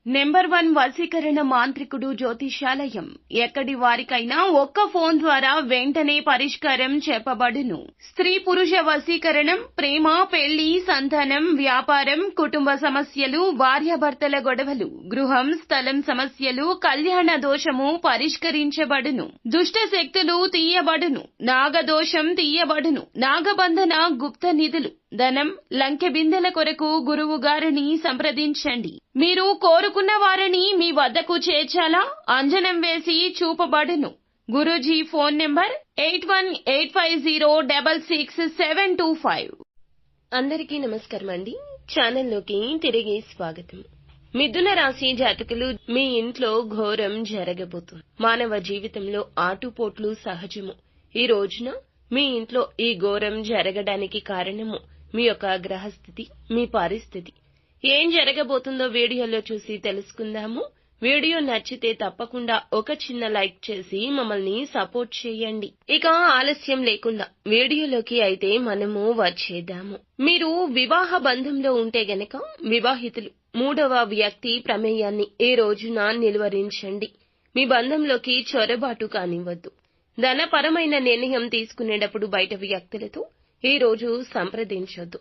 Number 1 వశీకరణ మాంత్రికుడు జ్యోతిష్యాలయం. ఎక్కడి వారికైనా ఒక్క ఫోన్ ద్వారా వెంటనే పరిష్కారం చెప్పబడును. స్త్రీ పురుష వశీకరణం, ప్రేమ, పెళ్లి, సంతానం, వ్యాపారం, కుటుంబ సమస్యలు, భార్యాభర్తల గొడవలు, గృహం, స్థలం సమస్యలు, కళ్యాణ దోషము పరిష్కరించబడును. దుష్ట శక్తులు తీయబడును. నాగదోషం తీయబడును. నాగబంధన, గుప్త నిధులు, ధనం, లంకె బిందెల కొరకు గురువు గారిని సంప్రదించండి. మీరు కోరుకున్న వారిని మీ వద్దకు చేర్చాలా? అంజనం వేసి చూపబడును. Guruji phone number 8185066725. అందరికీ నమస్కారం అండి. ఛానల్లోకి తిరిగి స్వాగతం. మిథున రాశి జాతకులు, మీ ఇంట్లో ఘోరం జరగబోతుంది. మానవ జీవితంలో ఆటుపోట్లు సహజము. ఈ రోజున మీ ఇంట్లో ఈ ఘోరం జరగడానికి కారణము మీ యొక్క గ్రహస్థితి, మీ పరిస్థితి. ఏం జరగబోతుందో వీడియోలో చూసి తెలుసుకుందాము. వీడియో నచ్చితే తప్పకుండా ఒక చిన్న లైక్ చేసి మమ్మల్ని సపోర్ట్ చేయండి. ఇక ఆలస్యం లేకుండా వీడియోలోకి అయితే మనము వచ్చేద్దాము. మీరు వివాహ బంధంలో ఉంటే గనక వివాహితులు మూడవ వ్యక్తి ప్రమేయాన్ని ఈ రోజున నిలువరించండి. మీ బంధంలోకి చొరబాటు కానివ్వద్దు. ధనపరమైన నిర్ణయం తీసుకునేటప్పుడు బయట వ్యక్తులతో ఈ రోజు సంప్రదించొద్దు.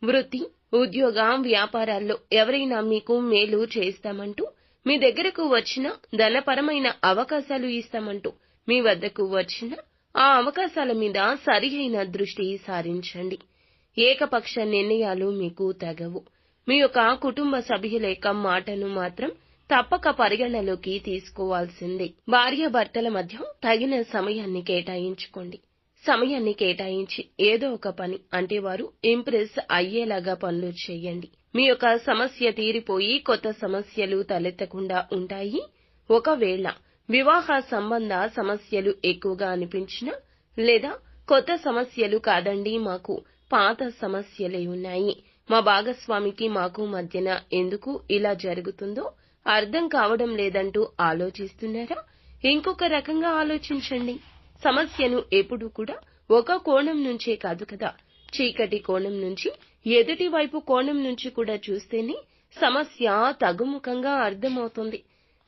వృత్తి, ఉద్యోగ, వ్యాపారాల్లో ఎవరైనా మీకు మేలు చేస్తామంటూ మీ దగ్గరకు వచ్చిన, ధనపరమైన అవకాశాలు ఇస్తామంటూ మీ వద్దకు వచ్చిన ఆ అవకాశాల మీద సరియైన దృష్టి సారించండి. ఏకపక్ష నిర్ణయాలు మీకు తగవు. మీ యొక్క కుటుంబ సభ్యుల యొక్క మాటను మాత్రం తప్పక పరిగణలోకి తీసుకోవాల్సిందే. భార్యాభర్తల మధ్య తగిన సమయాన్ని కేటాయించుకోండి. సమయాన్ని కేటాయించి ఏదో ఒక పని, అంటే వారు ఇంప్రెస్ అయ్యేలాగా పనులు చేయండి. మీ యొక్క సమస్య తీరిపోయి కొత్త సమస్యలు తలెత్తకుండా ఉంటాయి. ఒకవేళ వివాహ సంబంధ సమస్యలు ఎక్కువగా అనిపించినా, లేదా కొత్త సమస్యలు కాదండి, మాకు పాత సమస్యలే ఉన్నాయి, మా భాగస్వామికి మాకు మధ్యన ఎందుకు ఇలా జరుగుతుందో అర్థం కావడం లేదంటూ ఆలోచిస్తున్నారా? ఇంకొక రకంగా ఆలోచించండి. సమస్యను ఎప్పుడూ కూడా ఒక కోణం నుంచే కాదు కదా, చీకటి కోణం నుంచి, ఎదుటి వైపు కోణం నుంచి కూడా చూస్తేనే సమస్య తగుముఖంగా అర్థమవుతుంది.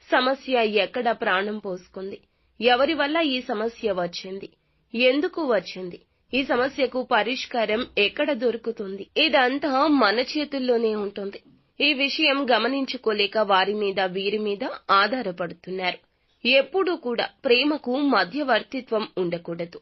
సమస్య ఎక్కడ ప్రాణం పోసుకుంది, ఎవరి వల్ల ఈ సమస్య వచ్చింది, ఎందుకు వచ్చింది, ఈ సమస్యకు పరిష్కారం ఎక్కడ దొరుకుతుంది, ఇదంతా మన చేతుల్లోనే ఉంటుంది. ఈ విషయం గమనించుకోలేక వారి మీద వీరి మీద ఆధారపడుతున్నారు. ఎప్పుడూ కూడా ప్రేమకు మధ్యవర్తిత్వం ఉండకూడదు.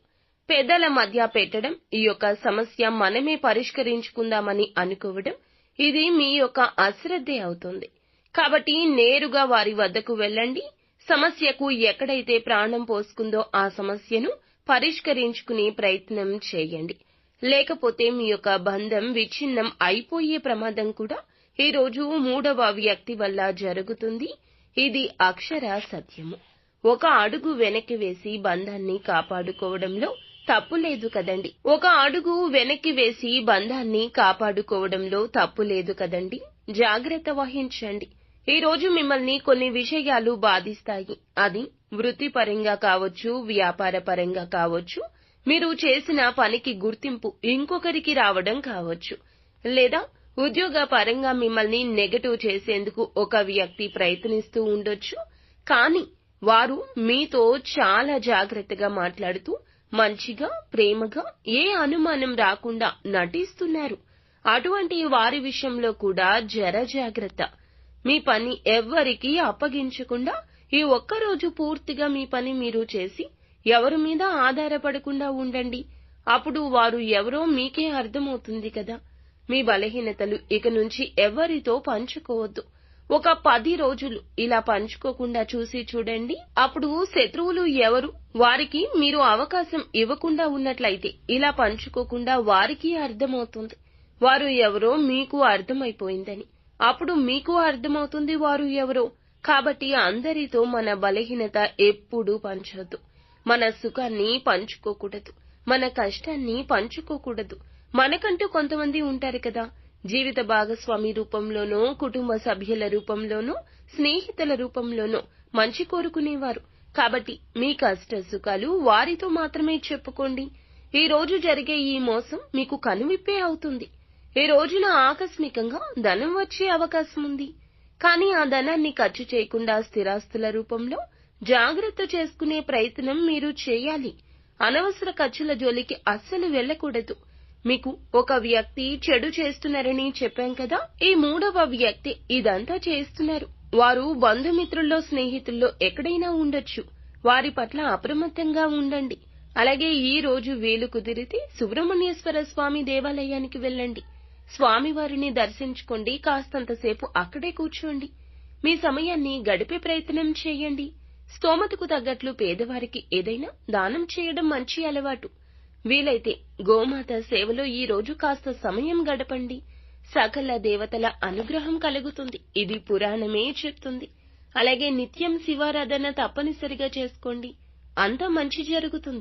పెద్దల మధ్య పెట్టడం, ఈ యొక్క సమస్య మనమే పరిష్కరించుకుందామని అనుకోవడం, ఇది మీ యొక్క అశ్రద్ధే అవుతుంది. కాబట్టి నేరుగా వారి వద్దకు వెళ్ళండి. సమస్యకు ఎక్కడైతే ప్రాణం పోసుకుందో ఆ సమస్యను పరిష్కరించుకునే ప్రయత్నం చేయండి. లేకపోతే మీ యొక్క బంధం విచ్ఛిన్నం అయిపోయే ప్రమాదం కూడా ఈ రోజు మూడవ వ్యక్తి వల్ల జరుగుతుంది. ఇది అక్షర సత్యము. ఒక అడుగు వెనక్కి వేసి బంధాన్ని కాపాడుకోవడంలో తప్పు లేదు కదండి. ఒక అడుగు వెనక్కి వేసి బంధాన్ని కాపాడుకోవడంలో తప్పు లేదు కదండి. జాగ్రత్త వహించండి. ఈ రోజు మిమ్మల్ని కొన్ని విషయాలు బాధిస్తాయి. అది వృత్తిపరంగా కావచ్చు, వ్యాపార పరంగా కావచ్చు, మీరు చేసిన పనికి గుర్తింపు ఇంకొకరికి రావడం కావచ్చు, లేదా ఉద్యోగ పరంగా మిమ్మల్ని నెగటివ్ చేసేందుకు ఒక వ్యక్తి ప్రయత్నిస్తూ ఉండొచ్చు. కానీ వారు మీతో చాలా జాగ్రత్తగా మాట్లాడుతూ మంచిగా, ప్రేమగా, ఏ అనుమానం రాకుండా నటిస్తున్నారు. అటువంటి వారి విషయంలో కూడా జాగ్రత్త. మీ పని ఎవ్వరికీ అప్పగించకుండా ఈ ఒక్కరోజు పూర్తిగా మీ పని మీరు చేసి ఎవరి మీద ఆధారపడకుండా ఉండండి. అప్పుడు వారు ఎవరో మీకే అర్థమవుతుంది కదా. మీ బలహీనతలు ఇక నుంచి ఎవరితో పంచుకోవద్దు. ఒక 10 రోజులు ఇలా పంచుకోకుండా చూసి చూడండి. అప్పుడు శత్రువులు ఎవరు, వారికి మీరు అవకాశం ఇవ్వకుండా ఉన్నట్లయితే ఇలా పంచుకోకుండా వారికి అర్థమవుతుంది వారు ఎవరో మీకు అర్థమైపోయిందని. అప్పుడు మీకు అర్థమవుతుంది వారు ఎవరో. కాబట్టి అందరితో మన బలహీనత ఎప్పుడూ పంచొద్దు. మన సుఖాన్ని పంచుకోకూడదు, మన కష్టాన్ని పంచుకోకూడదు. మనకంటూ కొంతమంది ఉంటారు కదా, జీవిత భాగస్వామి రూపంలోనో, కుటుంబ సభ్యుల రూపంలోనో, స్నేహితుల రూపంలోనో మంచి కోరుకునేవారు. కాబట్టి మీ కష్ట సుఖాలు వారితో మాత్రమే చెప్పుకోండి. ఈ రోజు జరిగే ఈ మోసం మీకు కనువిప్పే అవుతుంది. ఈ రోజున ఆకస్మికంగా ధనం వచ్చే అవకాశం ఉంది. కానీ ఆ ధనాన్ని ఖర్చు చేయకుండా స్థిరాస్తుల రూపంలో జాగ్రత్త చేసుకునే ప్రయత్నం మీరు చేయాలి. అనవసర ఖర్చుల జోలికి అస్సలు వెళ్ళకూడదు. మీకు ఒక వ్యక్తి చెడు చేస్తున్నారని చెప్పాం కదా, ఈ మూడవ వ్యక్తి ఇదంతా చేస్తున్నారు. వారు బంధుమిత్రుల్లో స్నేహితుల్లో ఎక్కడైనా ఉండొచ్చు. వారి పట్ల అప్రమత్తంగా ఉండండి. అలాగే ఈ రోజు వీలు కుదిరితే సుబ్రహ్మణ్యేశ్వర స్వామి దేవాలయానికి వెళ్ళండి. స్వామివారిని దర్శించుకోండి. కాస్తంతసేపు అక్కడే కూర్చోండి. మీ సమయాన్ని గడిపే ప్రయత్నం చేయండి. స్తోమతకు తగ్గట్లు పేదవారికి ఏదైనా దానం చేయడం మంచి అలవాటు. వీలైతే గోమాత సేవలో ఈ రోజు కాస్త సమయం గడపండి. సకల దేవతల అనుగ్రహం కలుగుతుంది. ఇది పురాణమే చెప్తుంది. అలాగే నిత్యం శివారాధన తప్పనిసరిగా చేసుకోండి. అంతా మంచి జరుగుతుంది.